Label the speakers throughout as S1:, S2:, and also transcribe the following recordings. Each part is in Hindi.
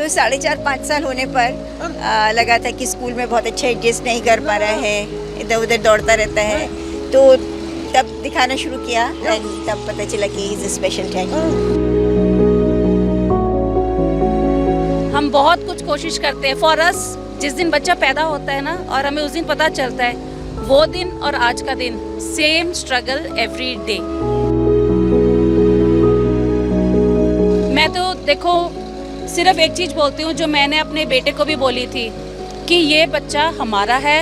S1: तो 4.5-5 साल होने पर लगा था कि स्कूल में बहुत अच्छा एडजस्ट नहीं कर पा रहा है, इधर उधर दौड़ता रहता है। तो तब दिखाना शुरू किया एंड तब पता चला कि he is a special child.
S2: हम बहुत कुछ कोशिश करते हैं फॉर अस। जिस दिन बच्चा पैदा होता है ना और हमें उस दिन पता चलता है, वो दिन और आज का दिन सेम स्ट्रगल एवरी डे। मैं तो देखो सिर्फ एक चीज़ बोलती हूँ जो मैंने अपने बेटे को भी बोली थी कि ये बच्चा हमारा है,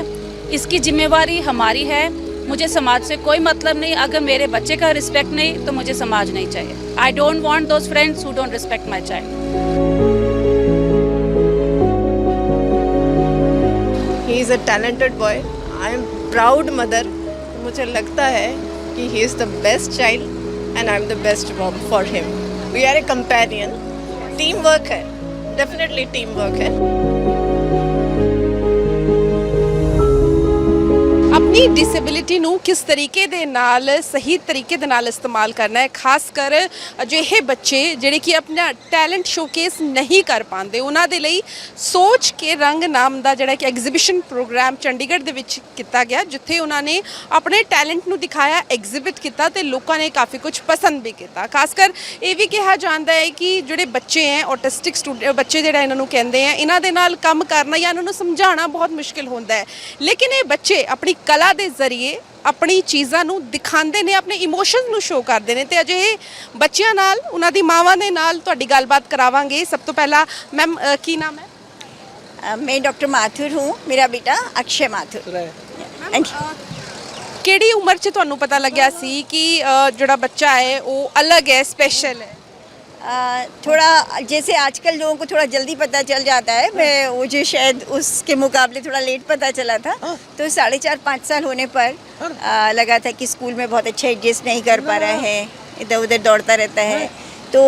S2: इसकी जिम्मेवारी हमारी है। मुझे समाज से कोई मतलब नहीं, अगर मेरे बच्चे का रिस्पेक्ट नहीं तो मुझे समाज नहीं चाहिए। I don't want those friends who don't respect my child.
S3: He is a talented boy. I am proud mother. मुझे लगता है कि he is the best child and I am the best mom for him. We are a companion. Team work है, डेफिनेटली टीम वर्क है।
S4: अपनी डिसेबिलिटी ਨੂੰ ਕਿਸ ਤਰੀਕੇ ਦੇ ਨਾਲ ਸਹੀ ਤਰੀਕੇ ਦੇ ਨਾਲ ਇਸਤੇਮਾਲ ਕਰਨਾ ਹੈ, ਖਾਸ ਕਰ ਅਜਿਹੇ ਬੱਚੇ ਜਿਹੜੇ ਕਿ ਆਪਣਾ ਟੈਲੈਂਟ ਸ਼ੋਕੇਸ ਨਹੀਂ ਕਰ ਪਾਉਂਦੇ, ਉਹਨਾਂ ਦੇ ਲਈ ਸੋਚ ਕੇ ਰੰਗ ਨਾਮ ਦਾ ਜਿਹੜਾ ਕਿ ਐਗਜ਼ੀਬਿਸ਼ਨ ਪ੍ਰੋਗਰਾਮ ਚੰਡੀਗੜ੍ਹ ਦੇ ਵਿੱਚ ਕੀਤਾ ਗਿਆ, ਜਿੱਥੇ ਉਹਨਾਂ ਨੇ ਆਪਣੇ ਟੈਲੈਂਟ ਨੂੰ ਦਿਖਾਇਆ, ਐਗਜ਼ੀਬਿਟ ਕੀਤਾ ਤੇ ਲੋਕਾਂ ਨੇ ਕਾਫੀ ਕੁਝ ਪਸੰਦ ਵੀ ਕੀਤਾ। ਖਾਸ ਕਰ ਇਹ ਵੀ ਕਿਹਾ ਜਾਂਦਾ ਹੈ ਕਿ ਜਿਹੜੇ ਬੱਚੇ ਹੈ ਆਟਿਸਟਿਕ ਬੱਚੇ ਜਿਹੜਾ ਇਹਨਾਂ ਨੂੰ ਕਹਿੰਦੇ ਆ, ਇਹਨਾਂ ਦੇ ਨਾਲ ਕੰਮ ਕਰਨਾ ਜਾਂ ਇਹਨਾਂ ਨੂੰ ਸਮਝਾਉਣਾ ਬਹੁਤ ਮੁਸ਼ਕਿਲ ਹੁੰਦਾ ਹੈ, ਲੇਕਿਨ ਇਹ ਬੱਚੇ ਆਪਣੀ ਕਲਾ ਦੇ ਜ਼ਰੀਏ ਆਪਣੀ ਚੀਜ਼ਾਂ ਨੂੰ ਦਿਖਾਉਂਦੇ ਨੇ, ਆਪਣੇ ਇਮੋਸ਼ਨਸ ਨੂੰ ਸ਼ੋ ਕਰਦੇ ਨੇ। ਤੇ ਅਜੇ ਬੱਚਿਆਂ ਨਾਲ ਉਹਨਾਂ ਦੀ ਮਾਵਾਂ ਦੇ ਨਾਲ ਤੁਹਾਡੀ ਗੱਲਬਾਤ ਕਰਾਵਾਂਗੇ। ਸਭ ਤੋਂ ਪਹਿਲਾਂ ਮੈਮ ਕੀ ਨਾਮ ਹੈ?
S1: मैं डॉक्टर माथुर हूँ, मेरा बेटा अक्षय माथुर।
S4: ਕਿਹੜੀ ਉਮਰ 'ਚ ਤੁਹਾਨੂੰ ਪਤਾ ਲੱਗਿਆ ਸੀ ਕਿ ਜਿਹੜਾ ਬੱਚਾ ਹੈ ਉਹ ਅਲੱਗ ਹੈ, स्पेशल है?
S1: थोड़ा जैसे आजकल लोगों को थोड़ा जल्दी पता चल जाता है, मैं मुझे शायद उसके मुकाबले थोड़ा लेट पता चला था। तो 4.5-5 साल होने पर लगा था कि स्कूल में बहुत अच्छा एडजस्ट नहीं कर पा रहा है, इधर उधर दौड़ता रहता है। तो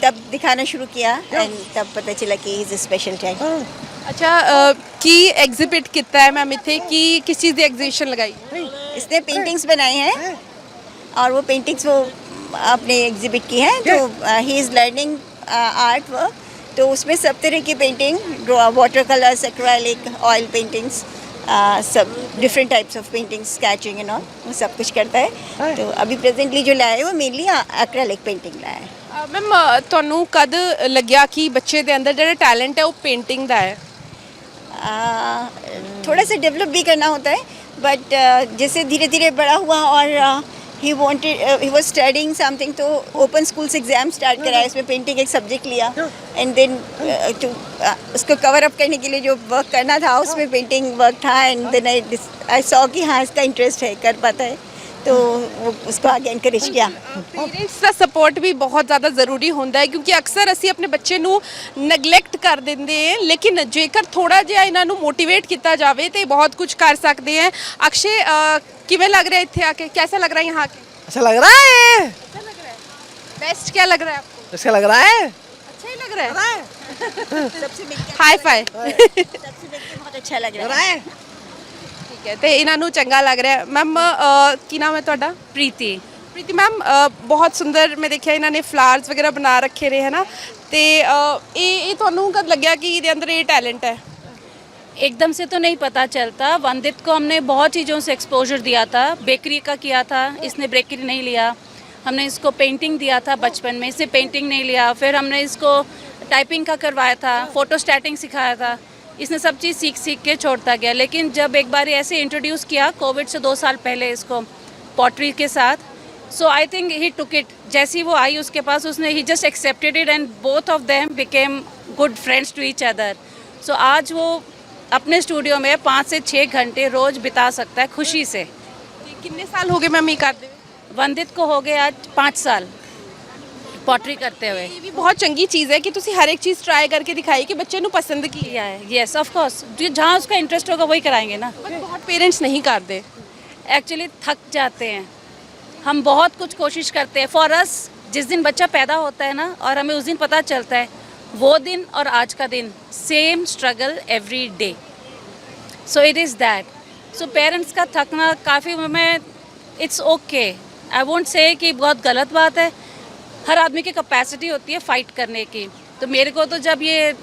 S1: तब दिखाना शुरू किया एंड तब पता चला कि he is a special child.
S4: अच्छा, की एग्जिबिट कितना है मैम इतने की किस चीज़ की एग्जीबिशन लगाई?
S1: इसने पेंटिंग्स बनाई हैं और वो पेंटिंग्स वो आपने एग्जिबिट की है। तो he is learning art work. तो उसमें सब तरह की painting, water colours, acrylic, oil paintings, सब different types of paintings, sketching and all, वो सब कुछ करता है। तो अभी प्रेजेंटली जो लाया है वो मेनली एक्रेलिक पेंटिंग लाया है।
S4: मैम ਤੁਹਾਨੂੰ ਕਦ ਲੱਗਿਆ ਕਿ ਬੱਚੇ ਦੇ ਅੰਦਰ ਜਿਹੜਾ ਟੈलेंट ਹੈ ਉਹ पेंटिंग ਦਾ है?
S1: थोड़ा सा डेवलप भी करना होता है, बट जैसे धीरे धीरे बड़ा हुआ और ही वाज स्टडिंग समथिंग, तो ओपन स्कूल से एग्ज़ाम स्टार्ट कराया, इसमें पेंटिंग एक सब्जेक्ट लिया एंड देन उसको कवर अप करने के लिए जो वर्क करना था उसमें पेंटिंग वर्क था। एंड देन आई सॉ कि हाँ इसका इंटरेस्ट है, कर पाता है, तो वो उसको आगे इनकरेज किया।
S4: पेरेंट्स का सपोर्ट भी बहुत ज़्यादा ज़रूरी होता है, क्योंकि अक्सर असी अपने बच्चे ਨੂੰ ਨੈਗਲੈਕਟ कर देंगे हैं, लेकिन जेकर थोड़ा जिहा इन्हां ਨੂੰ मोटिवेट किया जाए तो बहुत कुछ कर सकते हैं। अक्षय किवें लग रहा है इत्थे आके, कैसा लग रहा है यहाँ आके?
S5: अच्छा लग रहा है।
S4: अच्छा लग रहा है। बेस्ट क्या लग रहा है आपको?
S5: अच्छा लग रहा है।
S4: अच्छा ही लग रहा है।
S1: सबसे मिलकर
S4: हाई फाई।
S1: सबसे मिलकर बहुत अच्छा लग रहा है।
S4: ठीक है, तो इन्हां ਨੂੰ ਚੰਗਾ ਲੱਗ ਰਿਹਾ। ਮੈਮ ਕੀ ਨਾਮ ਹੈ ਤੁਹਾਡਾ?
S2: प्रीति।
S4: प्रीति मैम, बहुत सुंदर मैं देखा इन्होंने फ्लावर्स वगैरह बना रखे रहे है ना, तो ये ਤੁਹਾਨੂੰ कद लग्या कि ਇਹਦੇ अंदर ये टैलेंट है?
S2: एकदम से तो नहीं पता चलता। वंदित को हमने बहुत चीज़ों से एक्सपोजर दिया था, बेकरी का किया था, इसने बेकरी नहीं लिया। हमने इसको पेंटिंग दिया था बचपन में, इससे पेंटिंग नहीं लिया। फिर हमने इसको टाइपिंग का करवाया था, फ़ोटो स्टैटिंग सिखाया था, इसने सब चीज़ सीख सीख के छोड़ता गया। लेकिन जब एक बार ऐसे इंट्रोड्यूस किया कोविड से 2 साल पहले इसको पॉटरी के साथ, सो I think he took it. जैसी वो आई उसके पास, उसने ही just accepted it and both of them became good friends to each other. So आज वो अपने स्टूडियो में 5 से 6 घंटे रोज़ बिता सकता है खुशी से।
S4: कितने साल हो गए मैम ये करते हुए?
S2: वंदित को हो गए आज 5 साल पॉटरी करते हुए।
S4: ये भी बहुत चंगी चीज़ है कि तुसी हर एक चीज़ ट्राई करके दिखाई कि बच्चे ਨੂੰ पसंद की
S2: किया है। येस ऑफ कोर्स, जहाँ उसका इंटरेस्ट होगा वही कराएंगे ना।
S4: बहुत पेरेंट्स नहीं करते,
S2: एक्चुअली थक जाते हैं। हम बहुत कुछ कोशिश करते हैं फॉर अस। जिस दिन बच्चा पैदा होता है ना और हमें उस दिन पता चलता है, वो दिन और आज का दिन same struggle every day. So it is that. So parents का थकना काफ़ी, मैं it's okay, I won't say कि बहुत गलत बात है। हर आदमी की कैपेसिटी होती है फाइट करने की। तो मेरे को तो जब ये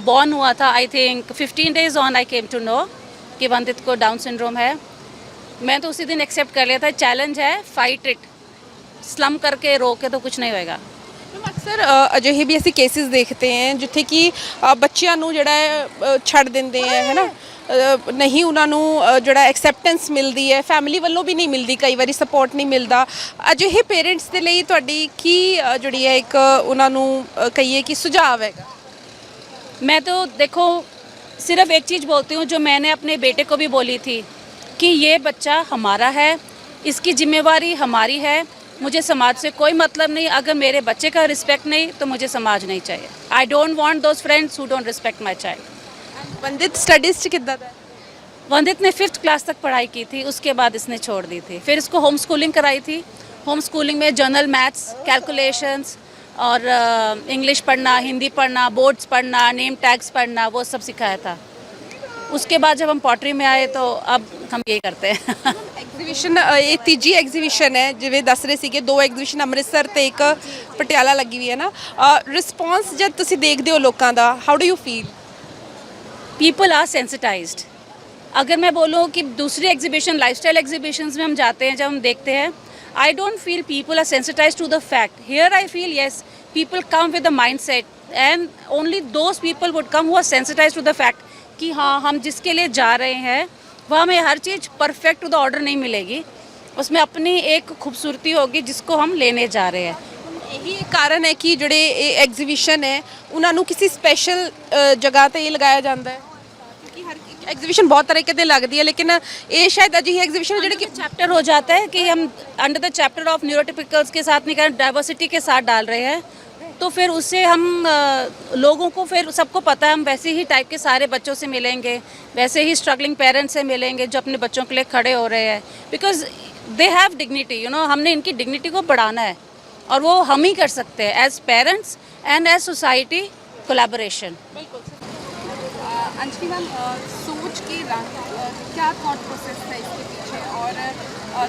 S2: बॉर्न हुआ था, I think 15 days on I came to know कि वंदित को डाउन सिंड्रोम है। मैं तो उसी दिन एक्सेप्ट कर लिया था, चैलेंज है, फाइट इट, स्लम करके रो के तो कुछ नहीं होएगा।
S4: ਅਕਸਰ ਅਜਿਹੇ ਵੀ ਅਸੀਂ ਕੇਸਿਸ ਦੇਖਦੇ ਹਾਂ ਜਿੱਥੇ ਕਿ ਬੱਚਿਆਂ ਨੂੰ ਜਿਹੜਾ ਹੈ ਛੱਡ ਦਿੰਦੇ ਹੈ ਹੈ ਨਾ, ਨਹੀਂ ਉਹਨਾਂ ਨੂੰ ਜਿਹੜਾ ਐਕਸੈਪਟੈਂਸ ਮਿਲਦੀ ਹੈ, ਫੈਮਿਲੀ ਵੱਲੋਂ ਵੀ ਨਹੀਂ ਮਿਲਦੀ, ਕਈ ਵਾਰੀ ਸਪੋਰਟ ਨਹੀਂ ਮਿਲਦਾ। ਅਜਿਹੇ ਪੇਰੈਂਟਸ ਦੇ ਲਈ ਤੁਹਾਡੀ ਕੀ ਜਿਹੜੀ ਹੈ ਇੱਕ ਉਹਨਾਂ ਨੂੰ ਕਹੀਏ ਕਿ ਸੁਝਾਅ ਹੈਗਾ?
S2: मैं तो देखो सिर्फ एक चीज़ बोलती हूँ जो मैंने अपने बेटे को भी बोली थी कि ये बच्चा हमारा है, इसकी जिम्मेवारी हमारी है। मुझे समाज से कोई मतलब नहीं, अगर मेरे बच्चे का रिस्पेक्ट नहीं तो मुझे समाज नहीं चाहिए। I don't want those friends who don't respect my child.
S4: Vandit studies 'ਚ ਕਿੱਦਾਂ ਦਾ?
S2: वंदित ने 5th क्लास तक पढ़ाई की थी, उसके बाद इसने छोड़ दी थी। फिर इसको होम स्कूलिंग कराई थी। होम स्कूलिंग में जनरल मैथ्स, कैलकुलेशंस और इंग्लिश पढ़ना, हिंदी पढ़ना, बोर्ड्स पढ़ना, नेम टैग्स पढ़ना, वो सब सिखाया था। उसके बाद जब हम पॉटरी में आए तो अब हम यही करते हैं।
S4: ਐਗਜ਼ੀਬਿਸ਼ਨ ਇਹ ਤੀਜੀ ਐਗਜ਼ੀਬਿਸ਼ਨ ਹੈ, ਜਿਵੇਂ ਦੱਸ ਰਹੇ ਸੀਗੇ 2 ਐਗਜ਼ੀਬਿਸ਼ਨ ਅੰਮ੍ਰਿਤਸਰ ਤੇ ਇੱਕ ਪਟਿਆਲਾ ਲੱਗੀ ਹੋਈ ਹੈ ਨਾ। ਰਿਸਪੌਂਸ ਜਦ ਤੁਸੀਂ ਦੇਖਦੇ ਹੋ ਲੋਕਾਂ ਦਾ, how do you feel?
S2: People are sensitised. अगर मैं बोलूँ कि दूसरी एग्जीबिशन, लाइफस्टाइल एग्जीबिशंस में हम जाते हैं, जब हम देखते हैं, I don't feel people are sensitized to the fact. Here I feel yes, people come with the mindset and only those people would come who are sensitized to the fact कि हाँ, हम जिसके लिए जा रहे हैं वह हमें हर चीज़ परफेक्ट टू द ऑर्डर नहीं मिलेगी, उसमें अपनी एक खूबसूरती होगी जिसको हम लेने जा रहे हैं।
S4: ਇਹੀ ਇੱਕ ਕਾਰਨ ਹੈ ਕਿ ਜਿਹੜੇ ਇਹ ਐਗਜ਼ੀਬਿਸ਼ਨ ਹੈ ਉਹਨਾਂ ਨੂੰ ਕਿਸੇ ਸਪੈਸ਼ਲ ਜਗ੍ਹਾ ਤੇ ਲਗਾਇਆ ਜਾਂਦਾ ਹੈ, ਕਿਉਂਕਿ ਹਰ ਐਗਜ਼ੀਬਿਸ਼ਨ ਬਹੁਤ ਤਰੀਕੇ ਦੇ ਲੱਗਦੀ ਹੈ, ਲੇਕਿਨ ਇਹ ਸ਼ਾयद ਅਜਿਹੀ ਐਗਜ਼ੀਬਿਸ਼ਨ ਜਿਹੜੇ कि
S2: चैप्टर हो जाता है कि हम अंडर द चैप्टर ऑफ न्यूरोटिपिकल्स के साथ नहीं कर, डाइवर्सिटी के साथ डाल रहे हैं, तो फिर उससे हम लोगों को, फिर सबको पता है हम वैसे ही टाइप के सारे बच्चों से मिलेंगे, वैसे ही स्ट्रगलिंग पेरेंट्स से मिलेंगे जो अपने बच्चों के लिए खड़े हो रहे हैं, because they have dignity, you know. हमने इनकी डिग्निटी को बढ़ाना है और वो हम ही कर सकते हैं as parents and as society collaboration.
S4: Anjali ma'am, सोच के रंग क्या थॉट प्रोसेस था इसके पीछे? और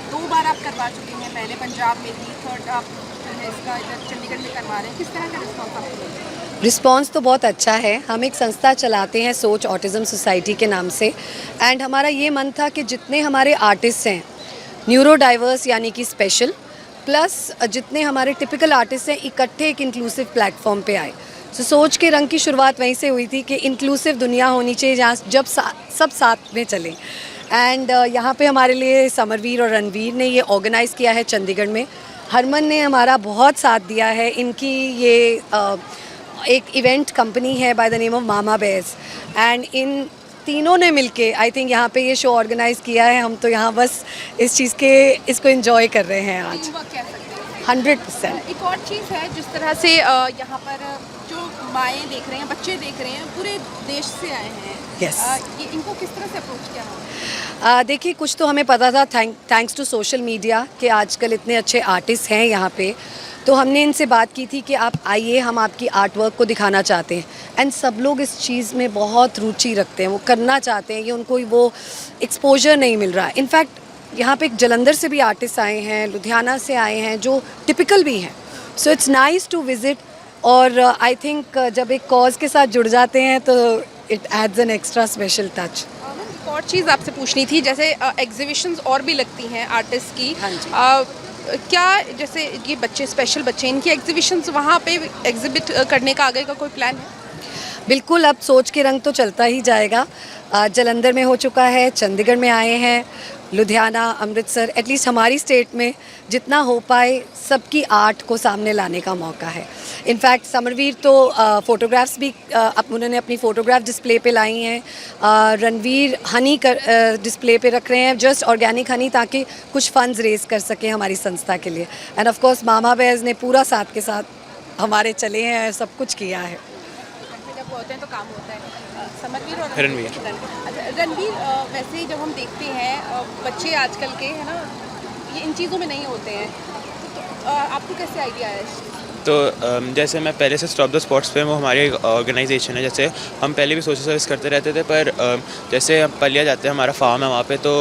S4: 2 बार आप करवा चुके हैं, पहले पंजाब में थी, थर्ड आप जो है इसका इधर चंडीगढ़ में करवा रहे हैं, किस तरह का रिस्पॉन्स आपको मिला?
S5: रिस्पॉन्स तो बहुत अच्छा है। हम एक संस्था चलाते हैं सोच ऑटिज़म सोसाइटी के नाम से, एंड हमारा ये मन था कि जितने हमारे आर्टिस्ट हैं न्यूरो डाइवर्स यानी कि स्पेशल, प्लस जितने हमारे टिपिकल आर्टिस्ट हैं, इकट्ठे एक इंक्लूसिव प्लेटफॉर्म पे आए। तो सोच के रंग की शुरुआत वहीं से हुई थी कि इंक्लूसिव दुनिया होनी चाहिए जहाँ जब सब साथ में चलें। एंड यहाँ पे हमारे लिए समरवीर और रणवीर ने ये ऑर्गेनाइज़ किया है चंडीगढ़ में। हरमन ने हमारा बहुत साथ दिया है। इनकी ये एक इवेंट कंपनी है by the name of Mama Bears, and इन तीनों ने मिलके आई थिंक यहाँ पे ये शो ऑर्गेनाइज़ किया है। हम तो यहाँ बस इस चीज़ के इसको एंजॉय कर रहे हैं आज।
S4: टीम वर्क कह सकते हैं
S5: 100%।
S4: एक और चीज़ है, जिस तरह से यहाँ पर जो माएँ देख रहे हैं, बच्चे देख रहे हैं, पूरे देश से आए हैं।
S5: Yes.
S4: ये इनको किस तरह से अप्रोच किया?
S5: देखिए, कुछ तो हमें पता था थैंक्स टू सोशल मीडिया कि आजकल इतने अच्छे आर्टिस्ट हैं यहाँ पे, तो हमने इनसे बात की थी कि आप आइए, हम आपकी आर्ट वर्क को दिखाना चाहते हैं। एंड सब लोग इस चीज़ में बहुत रुचि रखते हैं, वो करना चाहते हैं, ये उनको वो एक्सपोजर नहीं मिल रहा। इनफैक्ट यहाँ पे एक जलंधर से भी आर्टिस्ट आए हैं, लुधियाना से आए हैं, जो टिपिकल भी हैं। So it's nice to visit, और आई थिंक जब एक कॉज के साथ जुड़ जाते हैं तो it adds an extra special touch.
S4: एक और चीज़ आपसे पूछनी थी, जैसे एग्जीबिशंस और भी लगती हैं आर्टिस्ट की,
S5: हाँ जी।
S4: क्या जैसे ये बच्चे, स्पेशल बच्चे, इनकी एग्जीबिशंस वहाँ पे एग्जिबिट करने का आगे का कोई प्लान है?
S5: बिल्कुल, अब सोच के रंग तो चलता ही जाएगा। जलंधर में हो चुका है, चंडीगढ़ में आए हैं, लुधियाना, अमृतसर, एटलीस्ट हमारी स्टेट में जितना हो पाए सबकी आर्ट को सामने लाने का मौका है। इनफैक्ट समरवीर तो फ़ोटोग्राफ्स भी उन्होंने अपनी फ़ोटोग्राफ डिस्प्ले पे लाई हैं। रणवीर हनी डिस्प्ले पे रख रहे हैं, जस्ट ऑर्गेनिक हनी, ताकि कुछ फंड्स रेज कर सकें हमारी संस्था के लिए। And of course Mama Bears ने पूरा साथ के साथ हमारे चले हैं, सब कुछ किया है।
S4: जब होते हैं तो काम होता है। समरवीर और
S6: रणवीर।
S4: अच्छा, रणवीर, वैसे ही जब हम देखते हैं बच्चे आजकल के, है ना, ये इन चीज़ों में नहीं होते हैं, तो आपको कैसे आइडिया है?
S6: तो जैसे मैं पहले से स्टॉप द स्पॉट्स पे, वो हमारी ऑर्गेनाइजेशन है। जैसे हम पहले भी सोशल सर्विस करते रहते थे, पर जैसे हम पलिया जाते हैं, हमारा फार्म है वहाँ पे, तो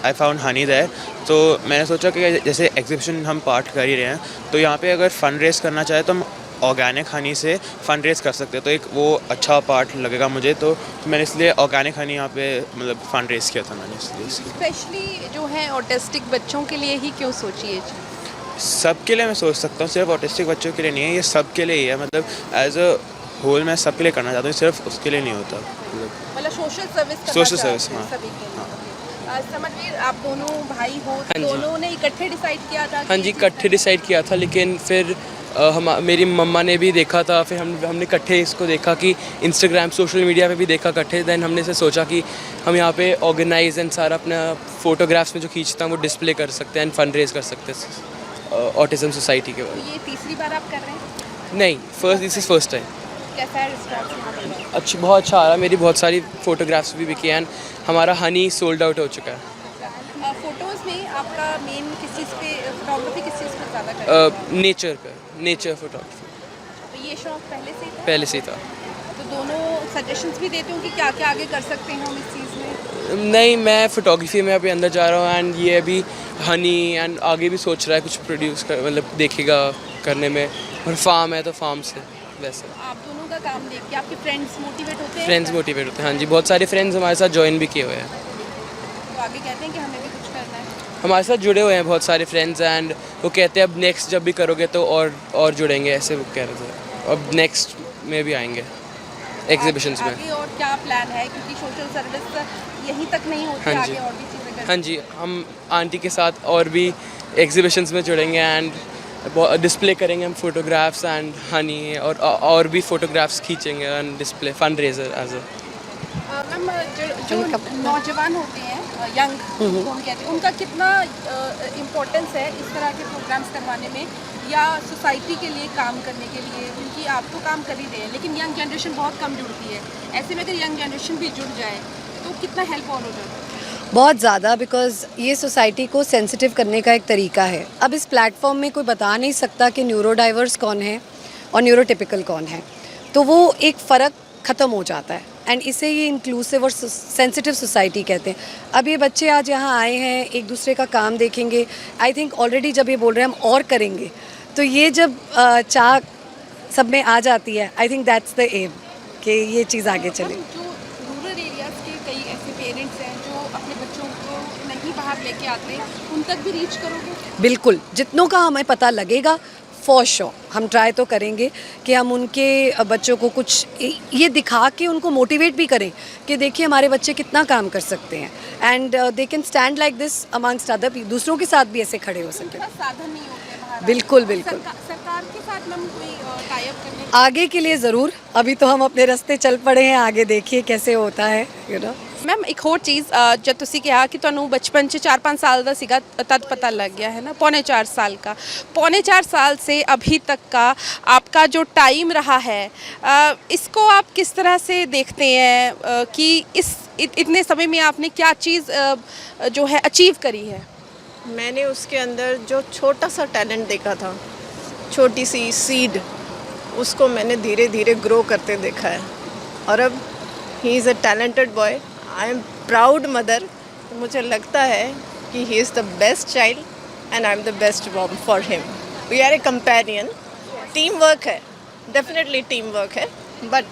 S6: आई फाउंड हनी देयर। तो मैंने सोचा कि जैसे एग्जीबिशन हम पार्ट कर ही रहे हैं, तो यहाँ पे अगर फ़ंड रेज़ करना चाहे तो हम ऑर्गेनिक हनी से फंड रेज कर सकते हैं, तो एक वो अच्छा पार्ट लगेगा मुझे, तो मैंने इसलिए ऑर्गेनिक हनी यहाँ पे मतलब फंड रेज किया था मैंने इसलिए।
S4: स्पेशली जो है ऑटिस्टिक बच्चों के लिए ही क्यों सोची ये चीज़?
S6: सबके लिए मैं सोच सकता हूँ, सिर्फ ऑटिस्टिक बच्चों के लिए नहीं है, ये सबके लिए ही है, मतलब एज अ होल मैं सबके लिए करना चाहता हूँ, सिर्फ उसके लिए नहीं होता।
S4: मतलब सोशल सर्विस
S6: Social service, हाँ।
S4: सभी के लिए। समझिए आप दोनों भाई हो,
S7: जी।
S4: दोनों ने इकट्ठे डिसाइड किया था?
S7: हाँ जी, इकट्ठे डिसाइड किया था, लेकिन फिर मेरी मम्मा ने भी देखा था, फिर हमने इकट्ठे इसको देखा कि इंस्टाग्राम सोशल मीडिया पे भी देखा इकट्ठे, देन हमने से सोचा कि हम यहाँ पे ऑर्गेनाइज एंड सारा अपना फोटोग्राफ्स में जो खींचता हूँ वो डिस्प्ले कर सकते हैं एंड फंड रेज कर सकते हैं ऑटिज़म सोसाइटी के बारे
S4: तो ये तीसरी बार आप कर रहे हैं?
S7: में। नहीं, दिस इज़ फर्स्ट टाइम।
S4: कैसा है रिस्पॉन्स?
S7: बहुत अच्छा आ रहा, मेरी बहुत सारी फोटोग्राफ्स भी बिकी एंड हमारा हनी सोल्ड आउट हो चुका है।
S4: फोटोज़ में आपका मेन किस चीज़ पे फोटोग्राफी किस चीज़ पे ज़्यादा करते हैं?
S7: नेचर फोटोग्राफी
S4: तो ये शौक पहले से ही था?
S7: पहले से ही था।
S4: तो दोनों सजेशंस भी देते हो कि क्या क्या आगे कर सकते हैं हम इस चीज़ में?
S7: नहीं, मैं फोटोग्राफी में अभी अंदर जा रहा हूँ एंड ये अभी हनी एंड आगे भी सोच रहा है कुछ प्रोड्यूस कर, मतलब देखेगा करने में, और फार्म है तो फार्म से वैसे।
S4: आप दोनों का काम देख के आपके फ्रेंड्स मोटिवेट होते हैं?
S7: फ्रेंड्स मोटिवेट होते हैं, हाँ जी, बहुत सारे फ्रेंड्स हमारे साथ ज्वाइन भी किए हुए हैं,
S4: तो आगे कहते हैं कि हमें भी कुछ करना है।
S7: हमारे साथ जुड़े हुए हैं बहुत सारे फ्रेंड्स एंड वो कहते हैं अब नेक्स्ट जब भी करोगे तो और जुड़ेंगे, ऐसे वो कह रहे थे, अब नेक्स्ट में भी आएंगे एग्जीबिशंस में।
S4: आगे और क्या प्लान है, क्योंकि सोशल सर्विस यहीं तक नहीं होती,
S7: हाँ जी।
S4: आगे और भी चीज़ें करनी
S7: हाँ जी, हम आंटी के साथ और भी एग्जीबिशंस में जुड़ेंगे एंड डिस्प्ले करेंगे हम फोटोग्राफ्स एंड हनी, और भी फोटोग्राफ्स खींचेंगे and display fund raiser as a.
S4: Ma'am जो नौजवान होते हैं यंग हम कहते हैं, उनका कितना इम्पोर्टेंस है इस तरह के प्रोग्राम्स करवाने में या सोसाइटी के लिए काम करने के लिए? क्योंकि आप तो काम कर ही रहे हैं, लेकिन यंग जनरेशन बहुत कम जुड़ती है, ऐसे में अगर यंग जनरेशन भी जुड़ जाए तो कितना हेल्प ऑन हो जाता है?
S5: बहुत ज़्यादा, बिकॉज़ ये सोसाइटी को सेंसिटिव करने का एक तरीका है। अब इस प्लेटफॉर्म में कोई बता नहीं सकता कि न्यूरो डाइवर्स कौन है और न्यूरोटिपिकल कौन है, तो वो एक फ़र्क ख़त्म हो जाता है एंड इसे ये इंक्लूसिव और सेंसिटिव सोसाइटी कहते हैं। अब ये बच्चे आज यहाँ आए हैं, एक दूसरे का काम देखेंगे, आई थिंक ऑलरेडी जब ये बोल रहे हैं हम और करेंगे, तो ये जब चाह सब में आ जाती है, I think that's the aim कि ये चीज़ आगे चले।
S4: जो रूरल एरियाज़ के कई ऐसे पेरेंट्स हैं जो अपने बच्चों को नहीं बाहर लेके आते, उन तक भी रीच करोगे?
S5: बिल्कुल, जितनों का हमें पता लगेगा फॉर श्योर हम ट्राई तो करेंगे कि हम उनके बच्चों को कुछ ये दिखा के उनको मोटिवेट भी करें कि देखिए हमारे बच्चे कितना काम कर सकते हैं and they can stand like this amongst other, दूसरों के साथ भी ऐसे खड़े हो सकें।
S4: साधन नहीं होते बाहर।
S5: बिल्कुल बिल्कुल।
S4: सरकार के साथ मैम कोई टाई अप करने?
S5: आगे के लिए ज़रूर, अभी तो हम अपने रास्ते चल पड़े हैं, आगे देखिए कैसे होता है, यू नो।
S4: मैम एक ਹੋਰ ਚੀਜ਼ जब ਤੁਸੀਂ ਕਿਹਾ ਕਿ ਤੁਹਾਨੂੰ बचपन से 4-5 साल ਦਾ ਸੀਗਾ तद पता लग गया है ना, 3.25 साल का, 3.25 साल से अभी तक का आपका जो टाइम रहा है, इसको आप किस तरह से देखते हैं कि इतने समय में आपने क्या चीज़ जो है अचीव करी है?
S3: मैंने उसके अंदर जो छोटा सा टैलेंट देखा था, छोटी सी सीड, उसको मैंने धीरे धीरे ग्रो करते देखा है और अब he is a talented boy. I am proud mother. मुझे लगता है कि he is the best child and I am the best mom for him. We are a companion. Team work है, डेफिनेटली टीम वर्क है, बट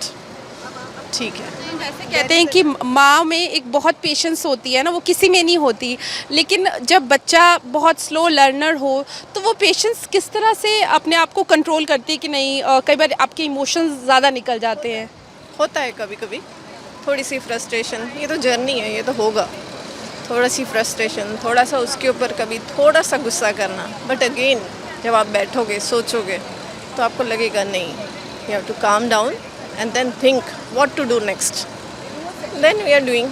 S3: ठीक है।
S4: वैसे कहते हैं कि माँ में एक बहुत पेशेंस होती है ना, वो किसी में नहीं होती, लेकिन जब बच्चा बहुत स्लो लर्नर हो तो वो पेशेंस किस तरह से अपने आप को कंट्रोल करती है कि नहीं, कई बार आपके इमोशंस ज़्यादा निकल जाते हैं?
S3: होता है कभी कभी थोड़ी सी फ्रस्ट्रेशन, ये तो जर्नी है, ये तो होगा। थोड़ा सी फ्रस्ट्रेशन, थोड़ा सा उसके ऊपर कभी थोड़ा सा गुस्सा करना, बट अगेन जब आप बैठोगे सोचोगे तो आपको लगेगा नहीं, you have to calm down and then think what to do next, then we are doing.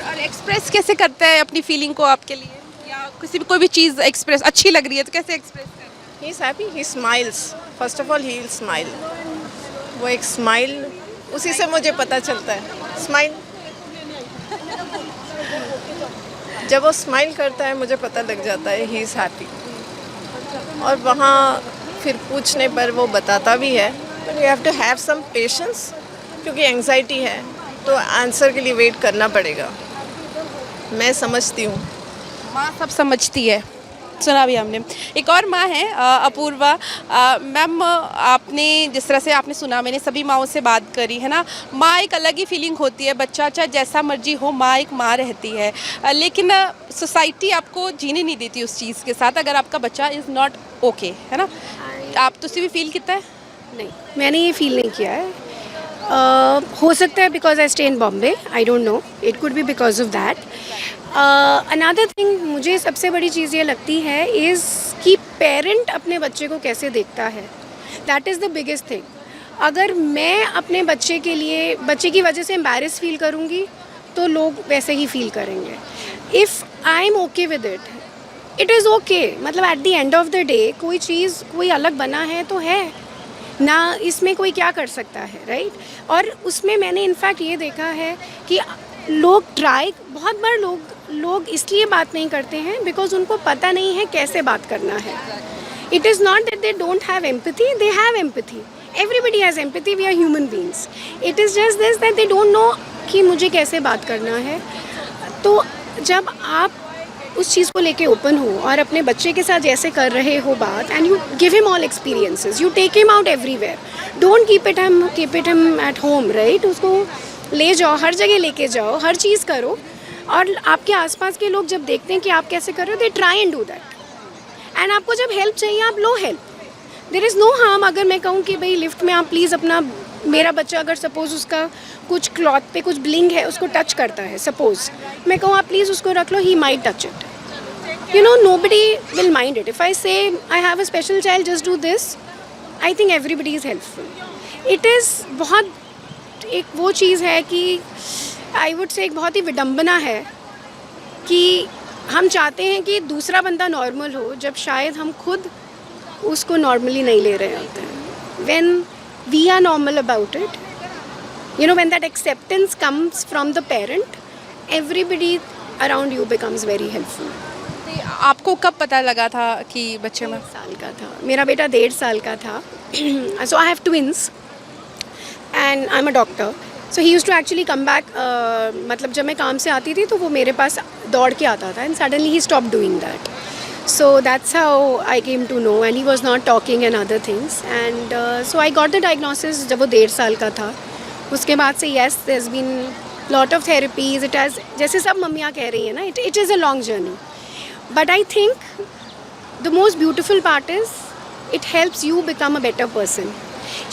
S4: और एक्सप्रेस कैसे करता है अपनी फीलिंग को आपके लिए, या किसी भी कोई भी चीज़ एक्सप्रेस अच्छी लग रही है तो कैसे एक्सप्रेस करता है?
S3: He is happy, he smiles. First of all he will smile. वो एक स्माइल, उसी से मुझे पता चलता है। स्माइल, जब वो स्माइल करता है मुझे पता लग जाता है ही इज़ हैप्पी। और वहाँ फिर पूछने पर वो बताता भी है, but you have to have some patience, क्योंकि एंग्जाइटी है तो आंसर के लिए वेट करना पड़ेगा। मैं समझती हूँ।
S4: माँ सब समझती है, सुना भी हमने। एक और माँ है अपूर्वा। मैम, आपने जिस तरह से आपने सुना, मैंने सभी माँओं से बात करी है ना, माँ एक अलग ही फीलिंग होती है, बच्चा चाहे जैसा मर्जी हो, माँ एक माँ रहती है। लेकिन सोसाइटी आपको जीने नहीं देती उस चीज़ के साथ अगर आपका बच्चा इज़ नॉट ओके, है ना। आप तुसी भी फील किया है?
S8: नहीं, मैंने ये फील नहीं किया है। हो सकता है because I stay in Bombay, I don't know, it could be because of that. Another thing मुझे सबसे बड़ी चीज़ ये लगती है इज़ कि पेरेंट अपने बच्चे को कैसे देखता है, that is the biggest thing. अगर मैं अपने बच्चे के लिए, बच्चे की वजह से एम्बैरेस फील करूँगी तो लोग वैसे ही फील करेंगे। If I am okay with it, it is okay. मतलब at the end of the day कोई चीज़ कोई अलग बना है तो है ना, इसमें कोई क्या कर सकता है, राइट। और उसमें मैंने इनफैक्ट ये देखा है कि लोग बहुत बार लोग इसलिए बात नहीं करते हैं बिकॉज उनको पता नहीं है कैसे बात करना है। It is not that they don't have empathy, they have empathy, everybody has empathy, we are human beings. It is just this that they don't know कि मुझे कैसे बात करना है। तो जब आप उस चीज़ को लेके ओपन हो और अपने बच्चे के साथ जैसे कर रहे हो बात, and you give him all experiences, you take him out everywhere, don't keep it him at home, right. उसको ले जाओ, हर जगह लेके जाओ, हर चीज़ करो। और आपके आसपास के लोग जब देखते हैं कि आप कैसे कर रहे हो, they try and do that. And आपको जब हेल्प चाहिए आप लो help, there is no harm. अगर मैं कहूँ कि भाई लिफ्ट में आप प्लीज़ अपना, मेरा बच्चा अगर सपोज़ उसका कुछ क्लॉथ पे कुछ ब्लिंग है, उसको टच करता है, सपोज़ मैं कहूँ आप प्लीज़ उसको रख लो, he might touch it, you know, nobody will mind it. If I say I have a special child, just do this, I think everybody is helpful. It is बहुत एक वो चीज़ है कि आई वुड से एक बहुत ही विडम्बना है कि हम चाहते हैं कि दूसरा बंदा नॉर्मल हो जब शायद हम खुद उसको नॉर्मली नहीं ले रहे होते हैं। When we are normal about it, you know, when that acceptance comes from the parent, everybody around you becomes very helpful.
S4: आपको कब पता लगा था कि बच्चे में?
S8: 1 साल का था मेरा बेटा, 1.5 साल का था। So I have twins and I am a doctor, so he used to actually come back. मतलब जब मैं काम से आती थी तो वो मेरे पास दौड़ के आता था, and suddenly he stop doing that. So that's how I came to know, and he was not talking and other things, and so I got the diagnosis जब वो 1.5 साल का था। उसके बाद से yes, there has been lot of therapies. It has, जैसे सब मम्मियाँ कह रही हैं ना, it is a long journey, but I think the most beautiful part is it helps you become a better person.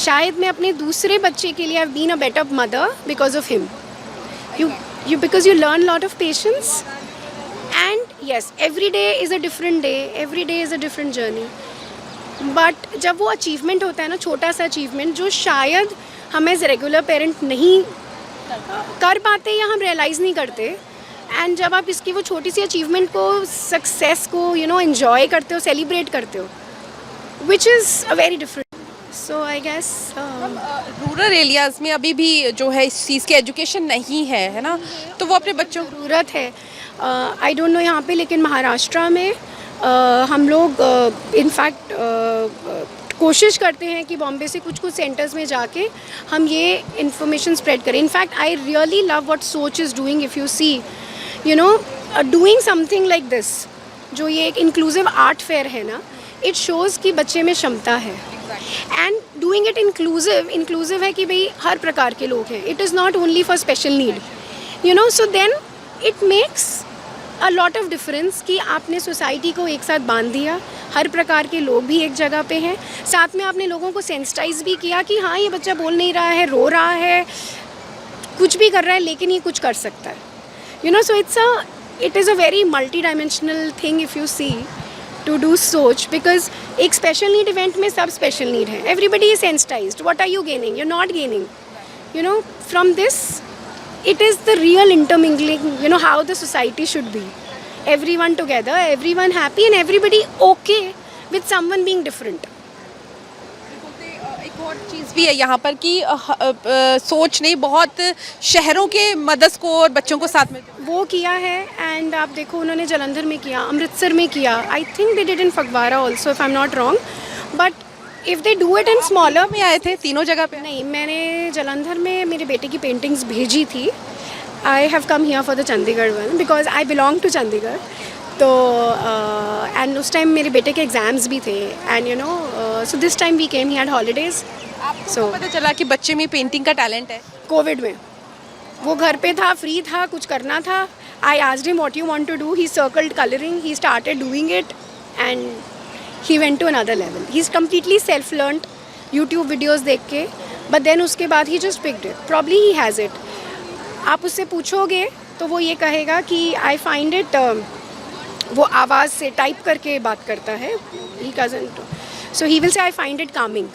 S8: शायद मैं अपने दूसरे बच्चे के लिए I've been a better mother because of him. Because you learn lot of patience, and yes, every day is a different day, every day is a different journey. But जब वो achievement होता है ना, छोटा सा achievement जो शायद हम as regular parent नहीं कर पाते या हम realize नहीं करते, एंड जब आप इसकी वो छोटी सी अचीवमेंट को, सक्सेस को, यू नो, एंजॉय करते हो, सेलिब्रेट करते हो, which is a very different. So I guess
S4: rural areas में अभी भी जो है इस चीज़ की एजुकेशन नहीं है ना, तो वो अपने बच्चों को
S8: ज़रूरत है। आई डोंट नो यहाँ पे, लेकिन महाराष्ट्र में हम लोग इनफैक्ट कोशिश करते हैं कि बॉम्बे से कुछ सेंटर्स में जाके हम ये इन्फॉर्मेशन स्प्रेड करें। In fact I really love what Soch is doing. If you see, you know, doing something like this, जो ये एक इंक्लूसिव आर्ट फेयर है ना, इट शोज़ कि बच्चे में क्षमता है। एंड डूइंग इट इंक्लूसिव है कि भाई हर प्रकार के लोग हैं, it is not only for special need, you know. So then it makes a lot of difference कि आपने सोसाइटी को एक साथ बांध दिया, हर प्रकार के लोग भी एक जगह पे हैं, साथ में आपने लोगों को सेंसिटाइज भी किया कि हाँ, ये बच्चा बोल नहीं रहा है, रो रहा है, कुछ भी कर रहा है, लेकिन ये कुछ कर सकता है, you know. So it is a very multi-dimensional thing if you see to do soch, because एक special need event में सब special need है, everybody is sensitized. What are you gaining? You're not gaining, you know. From this, it is the real intermingling, you know, how the society should be. Everyone together, everyone happy, and everybody okay with someone being different.
S4: एक और चीज़ भी है यहाँ पर कि सोच ने बहुत शहरों के मदद को और बच्चों को साथ में
S8: वो किया है, एंड आप देखो उन्होंने जलंधर में किया, अमृतसर में किया, I think they did in Phagwara also, if I am not wrong, but if they do it in smaller.
S4: में आए थे तीनों जगह पे?
S8: नहीं, मैंने जलंधर में मेरे बेटे की पेंटिंग्स भेजी थी। I have come here for the Chandigarh one because I belong to Chandigarh. तो एंड उस टाइम मेरे बेटे के एग्ज़ाम्स भी थे and you know so this time we came, he had holidays.
S4: आपको पता चला कि बच्चे में पेंटिंग का टैलेंट है?
S8: कोविड में वो घर पे था, फ्री था, कुछ करना था. I asked him what you want to do. He circled colouring, he started doing it and he went to another level. He is completely self learned YouTube videos देख के, बट देन उसके बाद he just picked it. Probably he has it. आप उससे पूछोगे तो वो ये कहेगा कि आई फाइंड इट, वो आवाज़ से टाइप करके बात करता है. He doesn't, so he will say I find it calming.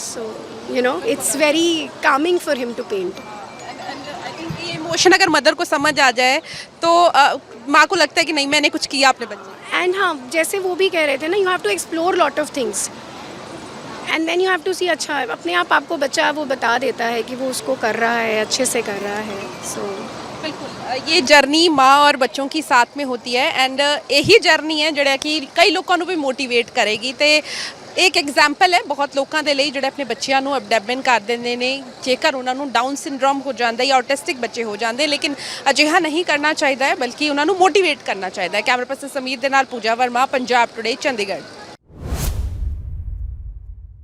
S8: So you know it's very calming for him to paint.
S4: I think ये इमोशन अगर मदर को समझ आ जाए तो माँ को लगता है कि नहीं मैंने कुछ किया अपने बच्चे.
S8: एंड हाँ, जैसे वो भी कह रहे थे ना, you have to explore lot of things and then you have to see. अच्छा अपने आप आपको बच्चा वो बता देता है कि वो उसको कर रहा है, अच्छे से कर रहा है. सो
S4: बिल्कुल ये जर्नी माँ और बच्चों की साथ में होती है एंड यही जर्नी है ਜਿਹੜਾ ਕਿ ਕਈ ਲੋਕਾਂ ਨੂੰ ਵੀ ਮੋਟੀਵੇਟ ਕਰੇਗੀ. ਤੇ ਇੱਕ ਐਗਜ਼ਾਮਪਲ ਹੈ ਬਹੁਤ ਲੋਕਾਂ ਦੇ ਲਈ ਜਿਹੜੇ ਆਪਣੇ ਬੱਚਿਆਂ ਨੂੰ ਅਬਡੈਮਨ ਕਰ ਦਿੰਦੇ ਨੇ ਜੇਕਰ ਉਹਨਾਂ ਨੂੰ ਡਾਊਨ ਸਿੰਡਰੋਮ ਹੋ ਜਾਂਦਾ ਜਾਂ ਆਟਿਸਟਿਕ ਬੱਚੇ ਹੋ ਜਾਂਦੇ, ਲੇਕਿਨ ਅਜਿਹਾ ਨਹੀਂ ਕਰਨਾ ਚਾਹੀਦਾ ਹੈ ਬਲਕਿ ਉਹਨਾਂ ਨੂੰ ਮੋਟੀਵੇਟ ਕਰਨਾ ਚਾਹੀਦਾ ਹੈ. ਕੈਮਰਾ ਪਰਸਨ ਸਮੀਰ ਦੇ ਨਾਲ ਪੂਜਾ ਵਰਮਾ, ਪੰਜਾਬ ਟੁਡੇ, ਚੰਡੀਗੜ੍ਹ.